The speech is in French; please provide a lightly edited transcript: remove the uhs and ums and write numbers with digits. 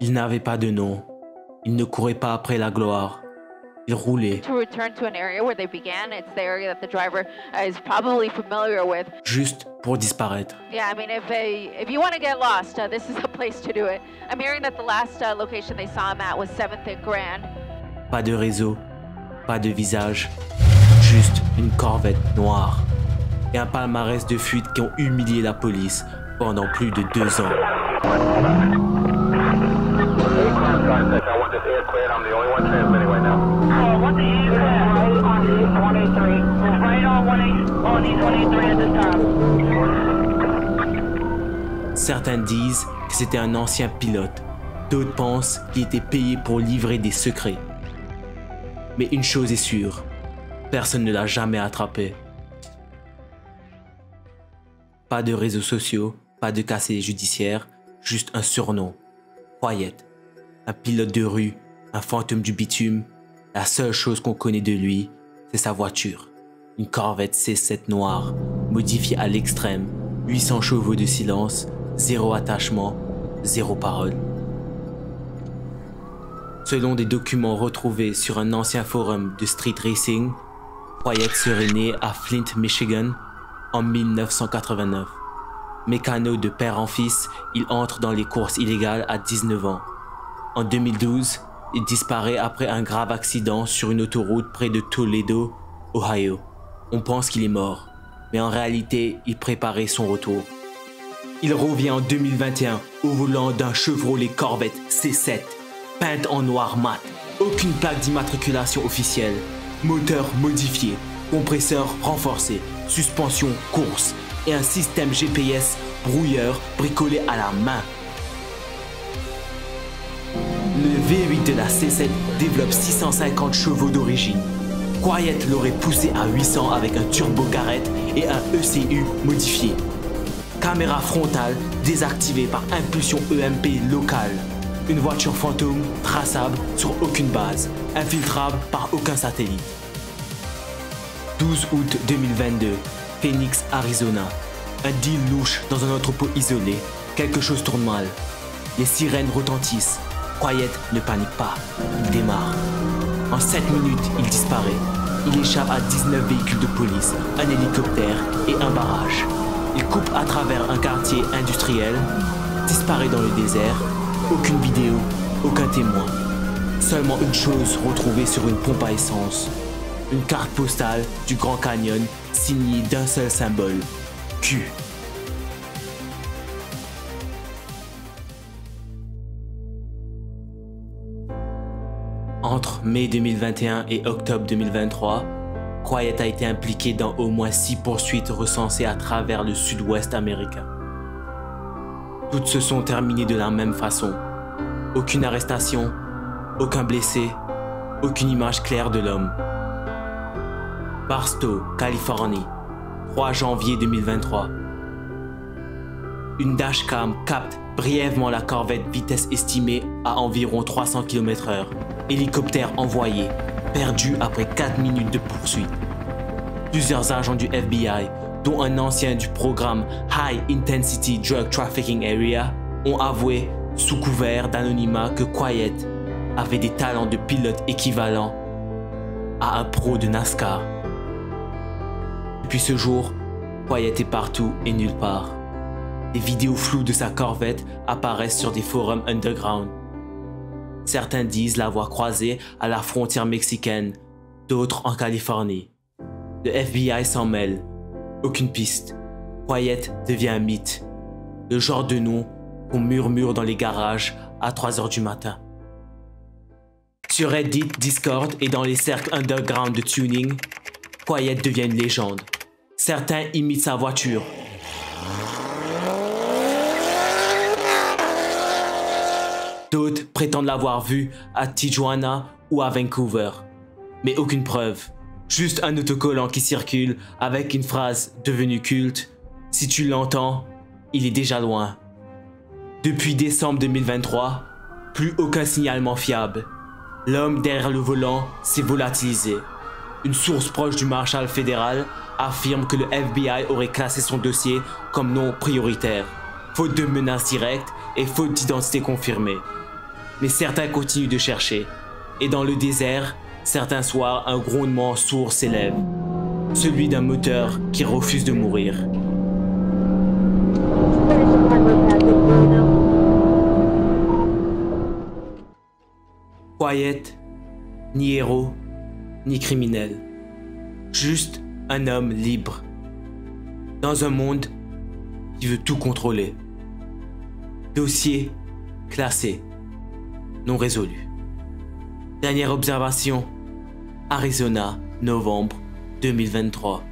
Il n'avait pas de nom. Il ne courait pas après la gloire. Il roulait. To return to an area where they began, it's the area that the driver is probably familiar with. Juste pour disparaître. Yeah, I mean, if you want to get lost, this is a place to do it. I'm hearing that the last location they saw him at was 7th and Grand. Pas de réseau, pas de visage, juste une Corvette noire et un palmarès de fuites qui ont humilié la police pendant plus de 2 ans. Certains disent que c'était un ancien pilote, d'autres pensent qu'il était payé pour livrer des secrets. Mais une chose est sûre, personne ne l'a jamais attrapé. Pas de réseaux sociaux, pas de casier judiciaire, juste un surnom. Quiet. Un pilote de rue, un fantôme du bitume. La seule chose qu'on connaît de lui, c'est sa voiture. Une Corvette C7 noire, modifiée à l'extrême, 800 chevaux de silence, 0 attachement, 0 parole. Selon des documents retrouvés sur un ancien forum de street racing, Quiet serait né à Flint, Michigan, en 1989. Mécano de père en fils, il entre dans les courses illégales à 19 ans. En 2012, il disparaît après un grave accident sur une autoroute près de Toledo, Ohio. On pense qu'il est mort, mais en réalité, il préparait son retour. Il revient en 2021 au volant d'un Chevrolet Corvette C7, peinte en noir mat, aucune plaque d'immatriculation officielle, moteur modifié, compresseur renforcé, suspension course et un système GPS brouilleur bricolé à la main. Le V8 de la C7 développe 650 chevaux d'origine. Quiet l'aurait poussé à 800 avec un turbo Garrett et un ECU modifié. Caméra frontale désactivée par impulsion EMP locale. Une voiture fantôme traçable sur aucune base, infiltrable par aucun satellite. 12 août 2022, Phoenix, Arizona. Un deal louche dans un entrepôt isolé. Quelque chose tourne mal. Les sirènes retentissent. Quiet ne panique pas. Il démarre. En 7 minutes, il disparaît. Il échappe à 19 véhicules de police, un hélicoptère et un barrage. Il coupe à travers un quartier industriel, disparaît dans le désert. Aucune vidéo, aucun témoin. Seulement une chose retrouvée sur une pompe à essence. Une carte postale du Grand Canyon signée d'un seul symbole, Q. Entre mai 2021 et octobre 2023, Quiet a été impliqué dans au moins 6 poursuites recensées à travers le sud-ouest américain. Toutes se sont terminées de la même façon. Aucune arrestation, aucun blessé, aucune image claire de l'homme. Barstow, Californie, 3 janvier 2023. Une dashcam capte brièvement la Corvette vitesse estimée à environ 300 km/h. Hélicoptère envoyé, perdu après 4 minutes de poursuite. Plusieurs agents du FBI, dont un ancien du programme High Intensity Drug Trafficking Area, ont avoué, sous couvert d'anonymat, que Quiet avait des talents de pilote équivalents à un pro de NASCAR. Depuis ce jour, Quiet est partout et nulle part. Des vidéos floues de sa Corvette apparaissent sur des forums underground. Certains disent l'avoir croisé à la frontière mexicaine, d'autres en Californie. Le FBI s'en mêle. Aucune piste. Quiet devient un mythe. Le genre de nom qu'on murmure dans les garages à 3 h du matin. Sur Reddit, Discord et dans les cercles underground de tuning, Quiet devient une légende. Certains imitent sa voiture. D'autres prétendent l'avoir vu à Tijuana ou à Vancouver. Mais aucune preuve. Juste un autocollant qui circule avec une phrase devenue culte. Si tu l'entends, il est déjà loin. Depuis décembre 2023, plus aucun signalement fiable. L'homme derrière le volant s'est volatilisé. Une source proche du marshal fédéral affirme que le FBI aurait classé son dossier comme non prioritaire, faute de menaces directes et faute d'identité confirmée. Mais certains continuent de chercher. Et dans le désert, certains soirs, un grondement sourd s'élève. Celui d'un moteur qui refuse de mourir. Quiet, ni héros, ni criminel. Juste un homme libre. Dans un monde qui veut tout contrôler. Dossier classé, non résolu. Dernière observation, Arizona, novembre 2023.